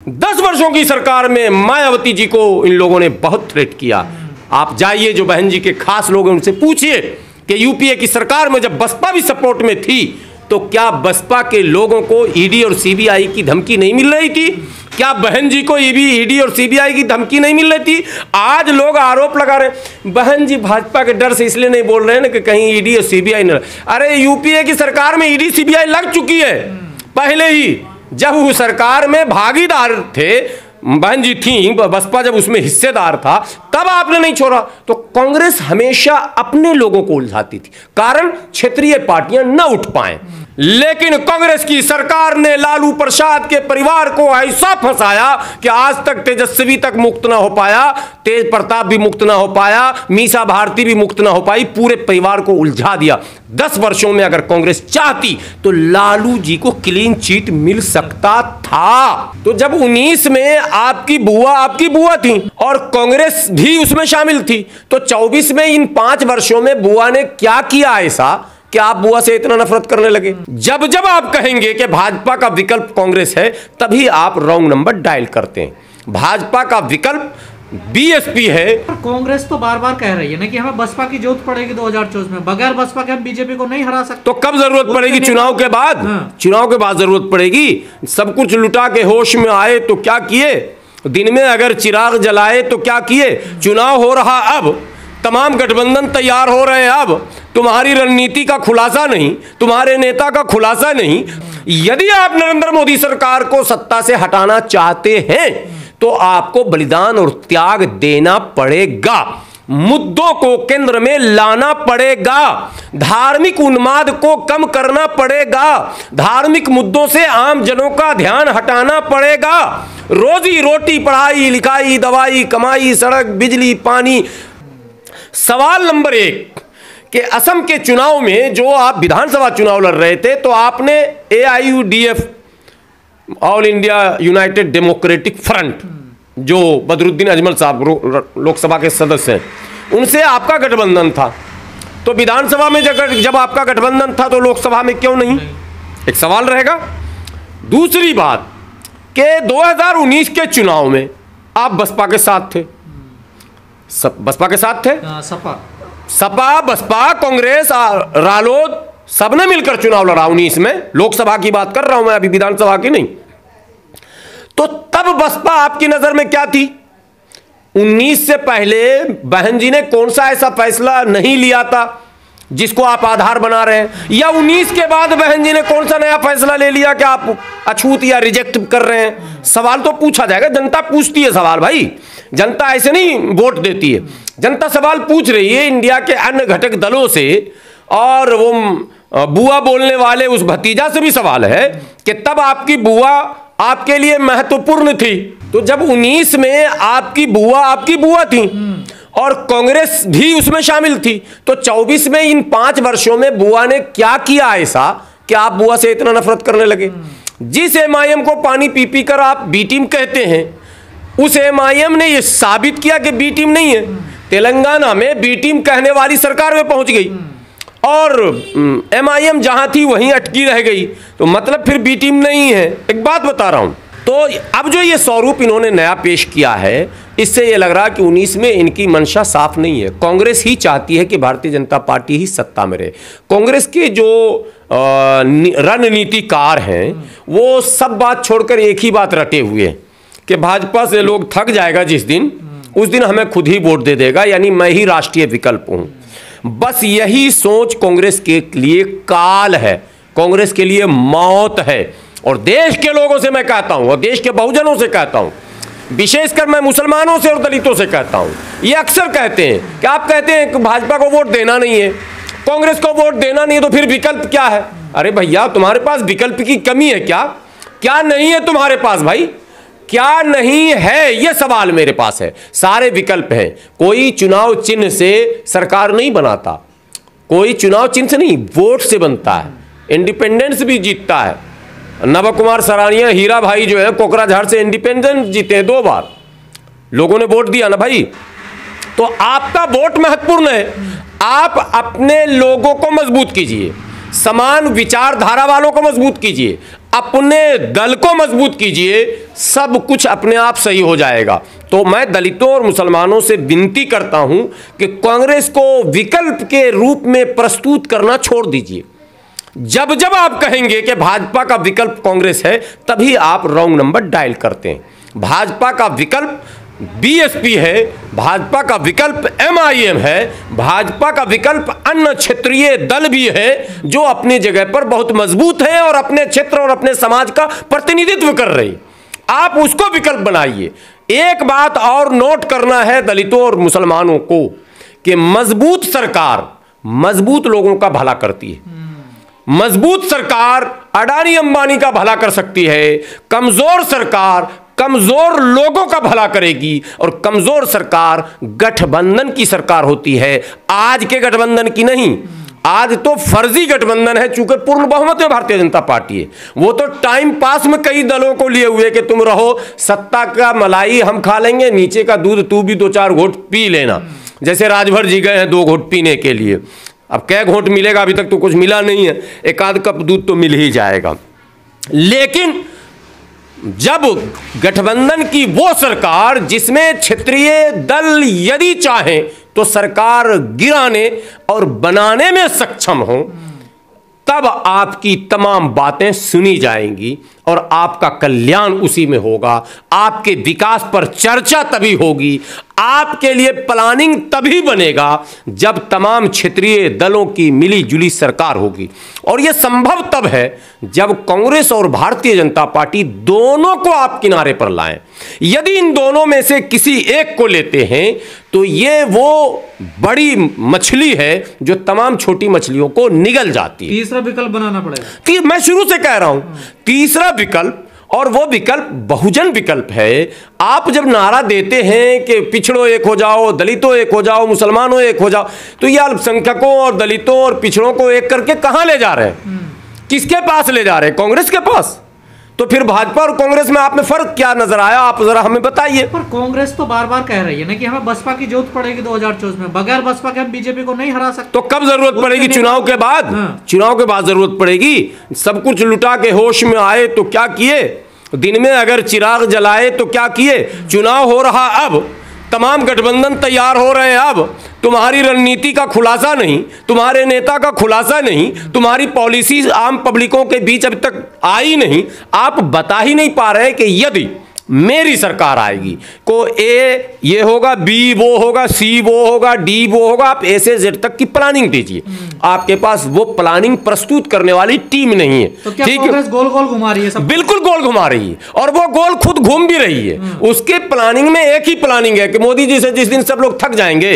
10 वर्षों की सरकार में मायावती जी को इन लोगों ने बहुत थ्रेट किया। आप जाइए, जो बहन जी के खास लोग हैं उनसे पूछिए कि यूपीए की सरकार में जब बसपा भी सपोर्ट में थी तो क्या बसपा के लोगों को ईडी और सीबीआई की धमकी नहीं मिल रही थी? क्या बहन जी को ईडी और सीबीआई की धमकी नहीं मिल रही थी? आज लोग आरोप लगा रहे हैं बहन जी भाजपा के डर से इसलिए नहीं बोल रहे हैं ना कि कहीं ईडी और सीबीआई न। अरे यूपीए की सरकार में ईडी सीबीआई लग चुकी है पहले ही, जब वो सरकार में भागीदार थे, बहन जी थी, बसपा जब उसमें हिस्सेदार था, तब आपने नहीं छोड़ा। तो कांग्रेस हमेशा अपने लोगों को उलझाती थी, कारण क्षेत्रीय पार्टियां न उठ पाए। लेकिन कांग्रेस की सरकार ने लालू प्रसाद के परिवार को ऐसा फंसाया कि आज तक तेजस्वी तक मुक्त ना हो पाया, तेज प्रताप भी मुक्त ना हो पाया, मीसा भारती भी मुक्त ना हो पाई, पूरे परिवार को उलझा दिया। 10 वर्षों में अगर कांग्रेस चाहती तो लालू जी को क्लीन चिट मिल सकता था। तो जब 19 में आपकी बुआ थी और कांग्रेस भी उसमें शामिल थी, तो 24 में इन 5 वर्षों में बुआ ने क्या किया ऐसा कि आप बुआ से इतना नफरत करने लगे? जब जब आप कहेंगे कि भाजपा का विकल्प कांग्रेस है, तभी आप रॉन्ग नंबर डायल करते हैं। भाजपा का विकल्प बीएसपी है। कांग्रेस तो बार बार कह रही है ना कि हमें बसपा की जरूरत पड़ेगी 2024 में, बगैर बसपा के हम बीजेपी को नहीं हरा सकते। तो कब जरूरत पड़ेगी? चुनाव के बाद। हाँ। चुनाव के बाद जरूरत पड़ेगी। सब कुछ लुटा के होश में आए तो क्या किए? दिन में अगर चिराग जलाए तो क्या किए? चुनाव हो रहा अब, तमाम गठबंधन तैयार हो रहे हैं, अब तुम्हारी रणनीति का खुलासा नहीं, तुम्हारे नेता का खुलासा नहीं। यदि आप नरेंद्र मोदी सरकार को सत्ता से हटाना चाहते हैं तो आपको बलिदान और त्याग देना पड़ेगा, मुद्दों को केंद्र में लाना पड़ेगा, धार्मिक उन्माद को कम करना पड़ेगा, धार्मिक मुद्दों से आम जनों का ध्यान हटाना पड़ेगा। रोजी रोटी, पढ़ाई लिखाई, दवाई, कमाई, सड़क, बिजली, पानी। सवाल नंबर 1 कि असम के चुनाव में जो आप विधानसभा चुनाव लड़ रहे थे तो आपने AIUDF, all India United democratic front, जो बदरुद्दीन अजमल साहब लोकसभा के सदस्य हैं, उनसे आपका गठबंधन था। तो विधानसभा में जब आपका गठबंधन था तो लोकसभा में क्यों नहीं? एक सवाल रहेगा। दूसरी बात कि 2019 के चुनाव में आप बसपा के साथ थे, बसपा के साथ थे, सपा बसपा कांग्रेस रालोद सबने मिलकर चुनाव लड़ा 19 में। लोकसभा की बात कर रहा हूं मैं, अभी विधानसभा की नहीं। तो तब बसपा आपकी नजर में क्या थी? 19 से पहले बहन जी ने कौन सा ऐसा फैसला नहीं लिया था जिसको आप आधार बना रहे हैं? या 19 के बाद बहन जी ने कौन सा नया फैसला ले लिया कि आप अछूत या रिजेक्ट कर रहे हैं? सवाल तो पूछा जाएगा, जनता पूछती है सवाल भाई, जनता ऐसे नहीं वोट देती है। जनता सवाल पूछ रही है इंडिया के अन्य घटक दलों से, और वो बुआ बोलने वाले उस भतीजा से भी सवाल है कि तब आपकी बुआ आपके लिए महत्वपूर्ण थी। तो जब 19 में आपकी बुआ थी और कांग्रेस भी उसमें शामिल थी, तो 24 में इन 5 वर्षों में बुआ ने क्या किया ऐसा कि आप बुआ से इतना नफरत करने लगे? जिस MIM को पानी पी पी कर आप बी टीम कहते हैं, उस MIM ने यह साबित किया कि बी टीम नहीं है। तेलंगाना में बी टीम कहने वाली सरकार में पहुंच गई और MIM जहां थी वहीं अटकी रह गई, तो मतलब फिर बी टीम नहीं है। एक बात बता रहा हूं, तो अब जो ये स्वरूप इन्होंने नया पेश किया है, इससे ये लग रहा कि 19 में इनकी मंशा साफ नहीं है। कांग्रेस ही चाहती है कि भारतीय जनता पार्टी ही सत्ता में रहे। कांग्रेस के जो रणनीतिकार हैं वो सब बात छोड़कर एक ही बात रटे हुए हैं कि भाजपा से लोग थक जाएगा जिस दिन, उस दिन हमें खुद ही वोट दे देगा, यानी मैं ही राष्ट्रीय विकल्प हूं। बस यही सोच कांग्रेस के लिए काल है, कांग्रेस के लिए मौत है। और देश के लोगों से मैं कहता हूं, और देश के बहुजनों से कहता हूं, विशेषकर मैं मुसलमानों से और दलितों से कहता हूं, ये अक्सर कहते हैं कि आप कहते हैं कि भाजपा को वोट देना नहीं है, कांग्रेस को वोट देना नहीं है, तो फिर विकल्प क्या है? अरे भैया, तुम्हारे पास विकल्प की कमी है क्या? क्या नहीं है तुम्हारे पास भाई? क्या नहीं है, यह सवाल मेरे पास है। सारे विकल्प हैं। कोई चुनाव चिन्ह से सरकार नहीं बनाता, कोई चुनाव चिन्ह से नहीं, वोट से बनता है। इंडिपेंडेंस भी जीतता है। नव कुमार सरानिया हीरा भाई जो है कोकराझार से इंडिपेंडेंस जीते 2 बार, लोगों ने वोट दिया ना भाई। तो आपका वोट महत्वपूर्ण है। आप अपने लोगों को मजबूत कीजिए, समान विचारधारा वालों को मजबूत कीजिए, अपने दल को मजबूत कीजिए, सब कुछ अपने आप सही हो जाएगा। तो मैं दलितों और मुसलमानों से विनती करता हूं कि कांग्रेस को विकल्प के रूप में प्रस्तुत करना छोड़ दीजिए। जब जब आप कहेंगे कि भाजपा का विकल्प कांग्रेस है, तभी आप रॉन्ग नंबर डायल करते हैं। भाजपा का विकल्प बीएसपी है, भाजपा का विकल्प एमआईएम है, भाजपा का विकल्प अन्य क्षेत्रीय दल भी है जो अपनी जगह पर बहुत मजबूत है और अपने क्षेत्र और अपने समाज का प्रतिनिधित्व कर रही। आप उसको विकल्प बनाइए। एक बात और नोट करना है दलितों और मुसलमानों को कि मजबूत सरकार मजबूत लोगों का भला करती है। मजबूत सरकार अडानी अंबानी का भला कर सकती है, कमजोर सरकार कमजोर लोगों का भला करेगी, और कमजोर सरकार गठबंधन की सरकार होती है, आज के गठबंधन की नहीं। आज तो फर्जी गठबंधन है, चूंकि पूर्ण बहुमत में भारतीय जनता पार्टी है। वो तो टाइम पास में कई दलों को लिए हुए कि तुम रहो, सत्ता का मलाई हम खा लेंगे, नीचे का दूध तू भी 2-4 घोट पी लेना। जैसे राजभर जी गए हैं 2 घोट पीने के लिए, अब कै घोट मिलेगा, अभी तक तो कुछ मिला नहीं है, 1 कप दूध तो मिल ही जाएगा। लेकिन जब गठबंधन की वो सरकार जिसमें क्षेत्रीय दल यदि चाहे तो सरकार गिराने और बनाने में सक्षम हो, तब आपकी तमाम बातें सुनी जाएंगी और आपका कल्याण उसी में होगा। आपके विकास पर चर्चा तभी होगी, आपके लिए प्लानिंग तभी बनेगा जब तमाम क्षेत्रीय दलों की मिली जुली सरकार होगी। और यह संभव तब है जब कांग्रेस और भारतीय जनता पार्टी दोनों को आप किनारे पर लाएं। यदि इन दोनों में से किसी एक को लेते हैं तो ये वो बड़ी मछली है जो तमाम छोटी मछलियों को निगल जाती है। तीसरा विकल्प बनाना पड़ेगा। मैं शुरू से कह रहा हूं तीसरा विकल्प, और वो विकल्प बहुजन विकल्प है। आप जब नारा देते हैं कि पिछड़ों एक हो जाओ, दलितों एक हो जाओ, मुसलमानों एक हो जाओ, तो ये अल्पसंख्यकों और दलितों और पिछड़ों को एक करके कहां ले जा रहे हैं? किसके पास ले जा रहे हैं? कांग्रेस के पास। तो फिर भाजपा और कांग्रेस में आप में फर्क क्या नजर आया? आप जरा हमें बताइए। पर कांग्रेस तो बार बार कह रही है ना कि हमें बसपा की जरूरत पड़ेगी 2024 में, बगैर बसपा के हम बीजेपी को नहीं हरा सकते। तो कब जरूरत पड़ेगी? चुनाव के बाद। चुनाव के बाद जरूरत पड़ेगी। सब कुछ लुटा के होश में आए तो क्या किए? दिन में अगर चिराग जलाए तो क्या किए? चुनाव हो रहा अब, तमाम गठबंधन तैयार हो रहे हैं। अब तुम्हारी रणनीति का खुलासा नहीं, तुम्हारे नेता का खुलासा नहीं, तुम्हारी पॉलिसी आम पब्लिकों के बीच अभी तक आई नहीं। आप बता ही नहीं पा रहे कि यदि मेरी सरकार आएगी को ए ये होगा, बी वो होगा, सी वो होगा, डी वो होगा। आप ए से जेड तक की प्लानिंग दीजिए। आपके पास वो प्लानिंग प्रस्तुत करने वाली टीम नहीं है। तो क्या कांग्रेस गोल गोल घुमा रही है सब? बिल्कुल गोल घुमा रही है, और वो गोल खुद घूम भी रही है। उसके प्लानिंग में एक ही प्लानिंग है कि मोदी जी से जिस दिन सब लोग थक जाएंगे,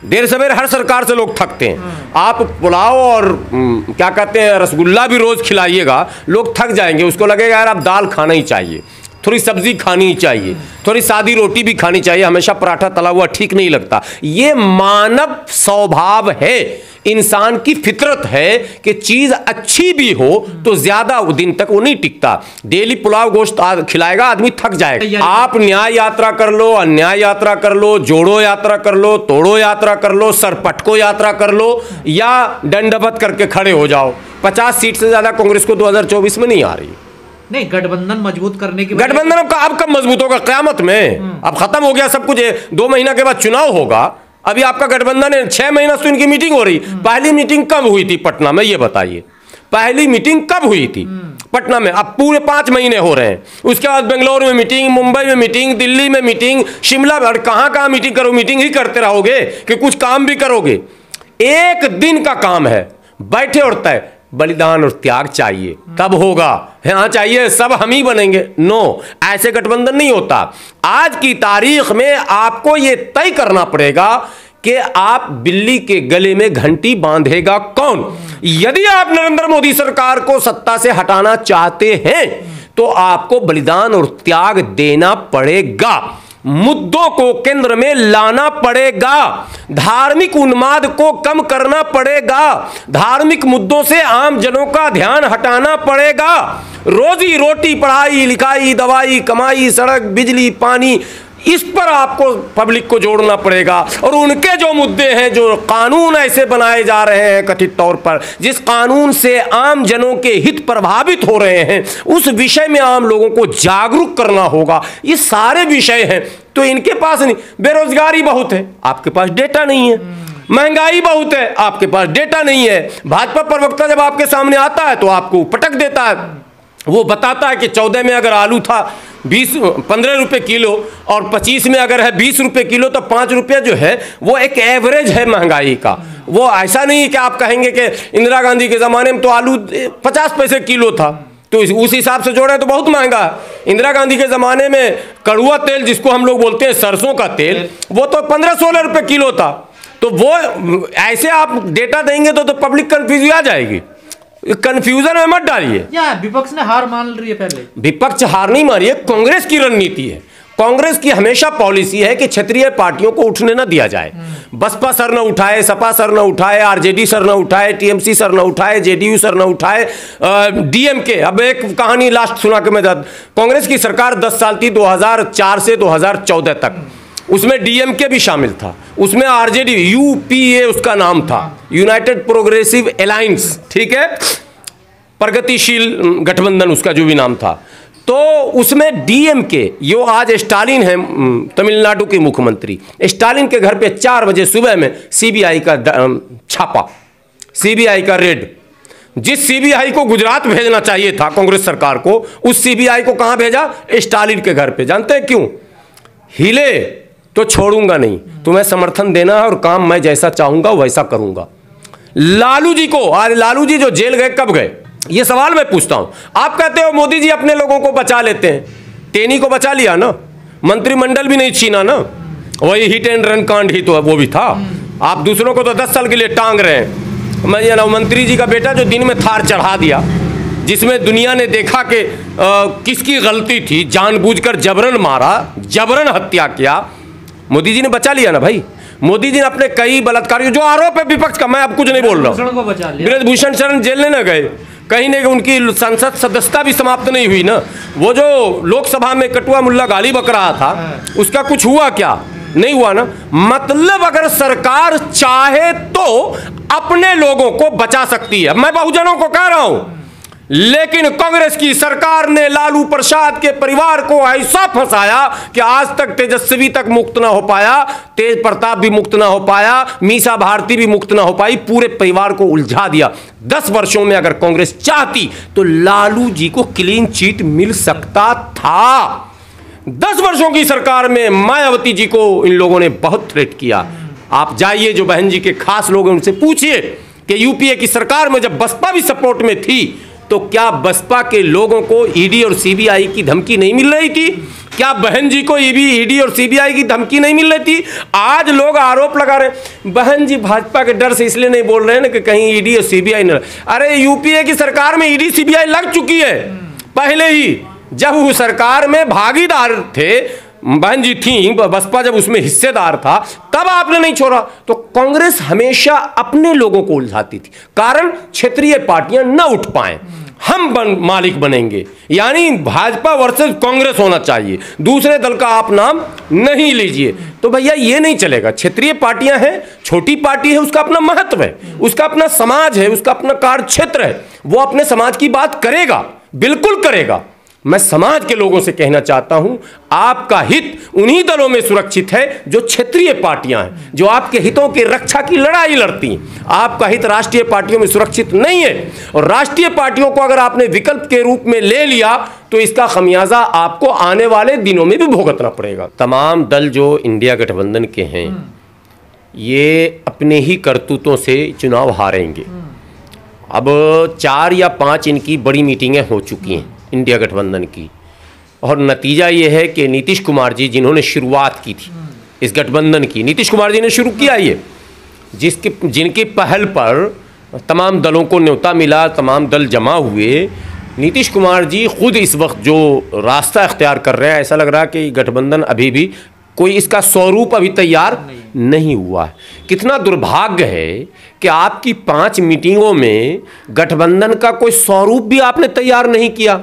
देर सवेर हर सरकार से लोग थकते हैं, आप पुलाव और क्या कहते हैं रसगुल्ला भी रोज खिलाइएगा, लोग थक जाएंगे। उसको लगेगा यार अब दाल खाना ही चाहिए, थोड़ी सब्जी खानी ही चाहिए, थोड़ी सादी रोटी भी खानी चाहिए, हमेशा पराठा तला हुआ ठीक नहीं लगता। ये मानव स्वभाव है, इंसान की फितरत है कि चीज अच्छी भी हो तो ज्यादा दिन तक वो नहीं टिकता। डेली पुलाव गोश्त खिलाएगा आदमी थक जाएगा। आप न्याय यात्रा कर लो, अन्याय यात्रा कर लो, जोड़ो यात्रा कर लो, तोड़ो यात्रा कर लो, सरपटको यात्रा कर लो, या दंडवत करके खड़े हो जाओ। 50 सीट से ज्यादा कांग्रेस को 2024 में नहीं आ रही। नहीं, गठबंधन मजबूत करने की गठबंधन अब कब मजबूत होगा? क़यामत में। अब खत्म हो गया सब कुछ, 2 महीना के बाद चुनाव होगा। अभी आपका गठबंधन है, 6 महीना से इनकी मीटिंग हो रही। पहली मीटिंग कब हुई थी पटना में, ये बताइए? पहली मीटिंग कब हुई थी पटना में? अब पूरे 5 महीने हो रहे हैं। उसके बाद बेंगलोर में मीटिंग, मुंबई में मीटिंग, दिल्ली में मीटिंग, शिमला में, कहां मीटिंग करो? मीटिंग ही करते रहोगे कि कुछ काम भी करोगे? एक दिन का काम है, बैठे और तय। बलिदान और त्याग चाहिए तब होगा। हाँ चाहिए सब हम ही बनेंगे, नो, ऐसे गठबंधन नहीं होता। आज की तारीख में आपको यह तय करना पड़ेगा कि आप बिल्ली के गले में घंटी बांधेगा कौन। यदि आप नरेंद्र मोदी सरकार को सत्ता से हटाना चाहते हैं तो आपको बलिदान और त्याग देना पड़ेगा, मुद्दों को केंद्र में लाना पड़ेगा, धार्मिक उन्माद को कम करना पड़ेगा, धार्मिक मुद्दों से आम जनों का ध्यान हटाना पड़ेगा। रोजी रोटी, पढ़ाई लिखाई, दवाई, कमाई, सड़क, बिजली, पानी, इस पर आपको पब्लिक को जोड़ना पड़ेगा। और उनके जो मुद्दे हैं, जो कानून ऐसे बनाए जा रहे हैं कथित तौर पर, जिस कानून से आम जनों के हित प्रभावित हो रहे हैं, उस विषय में आम लोगों को जागरूक करना होगा। ये सारे विषय हैं, तो इनके पास नहीं। बेरोजगारी बहुत है, आपके पास डेटा नहीं है। महंगाई बहुत है, आपके पास डेटा नहीं है। भाजपा प्रवक्ता जब आपके सामने आता है तो आपको पटक देता है। वो बताता है कि 14 में अगर आलू था 15 रुपये किलो और 25 में अगर है 20 रुपये किलो, तो 5 रुपये जो है वो एक एवरेज है महंगाई का। वो ऐसा नहीं कि आप कहेंगे कि इंदिरा गांधी के ज़माने में तो आलू 50 पैसे किलो था, तो उस हिसाब से जोड़े तो बहुत महंगा है। इंदिरा गांधी के ज़माने में कड़ुआ तेल, जिसको हम लोग बोलते हैं सरसों का तेल, वो तो 15-16 रुपये किलो था। तो वो ऐसे आप डेटा देंगे तो पब्लिक कंफ्यूज आ जाएगी। कंफ्यूजन में मत डालिए। या विपक्ष ने हार मान ली है पहले। विपक्ष हार नहीं मारी है, कांग्रेस की रणनीति है। कांग्रेस की हमेशा पॉलिसी है कि क्षेत्रीय पार्टियों को उठने न दिया जाए। बसपा सर न उठाए, सपा सर न उठाए, आरजेडी सर न उठाए, टीएमसी सर न उठाए, जेडीयू सर न उठाए, डीएमके। अब एक कहानी लास्ट सुना के मैं, कांग्रेस की सरकार 10 साल थी, 2004 से 2014 तक। उसमें डीएमके भी शामिल था, उसमें आरजेडी, यूपीए उसका नाम था, यूनाइटेड प्रोग्रेसिव अलायंस, ठीक है, प्रगतिशील गठबंधन उसका जो भी नाम था। तो उसमें डीएमके, जो आज स्टालिन है तमिलनाडु के मुख्यमंत्री, स्टालिन के घर पे 4 बजे सुबह में सीबीआई का छापा, सीबीआई का रेड। जिस सीबीआई को गुजरात भेजना चाहिए था कांग्रेस सरकार को, उस सीबीआई को कहां भेजा? स्टालिन के घर पे। जानते हैं क्यों? हिले तो छोड़ूंगा नहीं, तुम्हें समर्थन देना है और काम मैं जैसा चाहूंगा वैसा करूंगा। लालू जी को, आज लालू जी जो जेल गए, कब गए? ये सवाल मैं पूछता हूं। आप कहते हो मोदी जी अपने लोगों को बचा लेते हैं, टेनी को बचा लिया ना, मंत्रिमंडल भी नहीं छीना ना, वही हिट एंड रन कांड ही तो वो भी था। आप दूसरों को तो 10 साल के लिए टांग रहे हैं। मैं ये ना, मंत्री जी का बेटा जो दिन में थार चढ़ा दिया, जिसमें दुनिया ने देखा कि किसकी गलती थी, जानबूझकर जबरन मारा, जबरन हत्या किया, मोदी जी ने बचा लिया ना भाई। मोदी जी ने अपने कई बलात्कारियों, जो आरोप है विपक्ष का, मैं अब कुछ नहीं बोल रहा हूँ, ब्रजभूषण शरण जेल नहीं गए, कहीं नहीं, उनकी संसद सदस्यता भी समाप्त नहीं हुई ना। वो जो लोकसभा में कटुआ मुल्ला गाली बक रहा था, उसका कुछ हुआ क्या? नहीं हुआ ना। मतलब अगर सरकार चाहे तो अपने लोगों को बचा सकती है, मैं बहुजनों को कह रहा हूं। लेकिन कांग्रेस की सरकार ने लालू प्रसाद के परिवार को ऐसा फंसाया कि आज तक तेजस्वी तक मुक्त ना हो पाया, तेज प्रताप भी मुक्त ना हो पाया, मीसा भारती भी मुक्त ना हो पाई, पूरे परिवार को उलझा दिया। 10 वर्षों में अगर कांग्रेस चाहती तो लालू जी को क्लीन चिट मिल सकता था। 10 वर्षों की सरकार में मायावती जी को इन लोगों ने बहुत थ्रेट किया। आप जाइए, जो बहन जी के खास लोग हैं, उनसे पूछिए कि यूपीए की सरकार में जब बसपा भी सपोर्ट में थी तो क्या बसपा के लोगों को ईडी और सीबीआई की धमकी नहीं मिल रही थी? क्या बहन जी को ईडी और सीबीआई की धमकी नहीं मिल रही थी? आज लोग आरोप लगा रहे, बहन जी भाजपा के डर से इसलिए नहीं बोल रहे हैं ना कि कहीं ईडी और सीबीआई न। अरे यूपीए की सरकार में ईडी सीबीआई लग चुकी है पहले ही, जब वो सरकार में भागीदार थे, बहन जी थी, बसपा जब उसमें हिस्सेदार था, तब आपने नहीं छोड़ा। तो कांग्रेस हमेशा अपने लोगों को उलझाती थी, कारण क्षेत्रीय पार्टियां न उठ पाए। हम मालिक बनेंगे, यानी भाजपा वर्सेस कांग्रेस होना चाहिए, दूसरे दल का आप नाम नहीं लीजिए। तो भैया ये नहीं चलेगा। क्षेत्रीय पार्टियां हैं, छोटी पार्टी है, उसका अपना महत्व है, उसका अपना समाज है, उसका अपना कार्य क्षेत्र है, वो अपने समाज की बात करेगा, बिल्कुल करेगा। मैं समाज के लोगों से कहना चाहता हूं, आपका हित उन्हीं दलों में सुरक्षित है जो क्षेत्रीय पार्टियां हैं, जो आपके हितों की रक्षा की लड़ाई लड़ती हैं। आपका हित राष्ट्रीय पार्टियों में सुरक्षित नहीं है, और राष्ट्रीय पार्टियों को अगर आपने विकल्प के रूप में ले लिया तो इसका खमियाजा आपको आने वाले दिनों में भी भुगतना पड़ेगा। तमाम दल जो इंडिया गठबंधन के हैं, ये अपने ही करतूतों से चुनाव हारेंगे। अब 4 या 5 इनकी बड़ी मीटिंगें हो चुकी हैं इंडिया गठबंधन की, और नतीजा ये है कि नीतीश कुमार जी, जिन्होंने शुरुआत की थी इस गठबंधन की, नीतीश कुमार जी ने शुरू किया ये, जिनकी पहल पर तमाम दलों को न्योता मिला, तमाम दल जमा हुए, नीतीश कुमार जी खुद इस वक्त जो रास्ता इख्तियार कर रहे हैं, ऐसा लग रहा है कि गठबंधन अभी भी कोई इसका स्वरूप अभी तैयार नहीं हुआ है। कितना दुर्भाग्य है कि आपकी 5 मीटिंगों में गठबंधन का कोई स्वरूप भी आपने तैयार नहीं किया।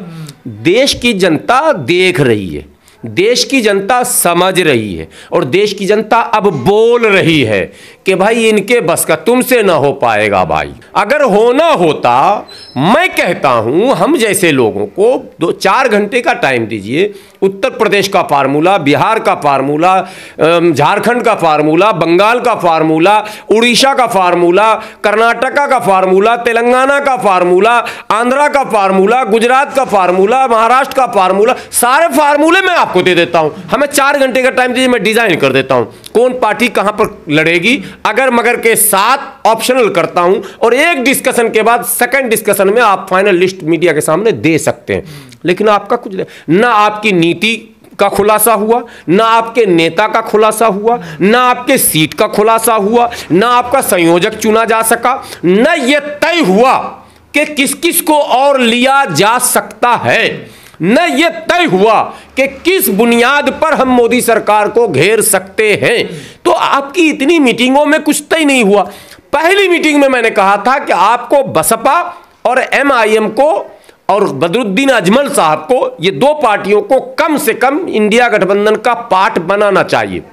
देश की जनता देख रही है देश की जनता समझ रही है और देश की जनता अब बोल रही है कि भाई इनके बस का, तुमसे ना हो पाएगा भाई। अगर होना होता, मैं कहता हूं हम जैसे लोगों को 2-4 घंटे का टाइम दीजिए, उत्तर प्रदेश का फार्मूला, बिहार का फार्मूला, झारखंड का फार्मूला, बंगाल का फार्मूला, उड़ीसा का फार्मूला, कर्नाटका का फार्मूला, तेलंगाना का फार्मूला, आंध्रा का फार्मूला, गुजरात का फार्मूला, महाराष्ट्र का फार्मूला, सारे फार्मूले मैं आपको दे देता हूं। हमें 4 घंटे का टाइम दीजिए, मैं डिजाइन कर देता हूं कौन पार्टी कहां पर लड़ेगी, अगर मगर के साथ ऑप्शनल करता हूं, और एक डिस्कशन के बाद सेकंड डिस्कशन में आप फाइनल लिस्ट मीडिया के सामने दे सकते हैं। लेकिन आपका कुछ ना आपकी नीति का खुलासा हुआ, ना आपके नेता का खुलासा हुआ, ना आपके सीट का खुलासा हुआ, ना आपका संयोजक चुना जा सका, ना यह तय हुआ कि किस किस को और लिया जा सकता है, न यह तय हुआ कि किस बुनियाद पर हम मोदी सरकार को घेर सकते हैं। तो आपकी इतनी मीटिंगों में कुछ तय नहीं हुआ। पहली मीटिंग में मैंने कहा था कि आपको बसपा और MIM को और बदरुद्दीन अजमल साहब को, ये 2 पार्टियों को कम से कम इंडिया गठबंधन का पार्ट बनाना चाहिए।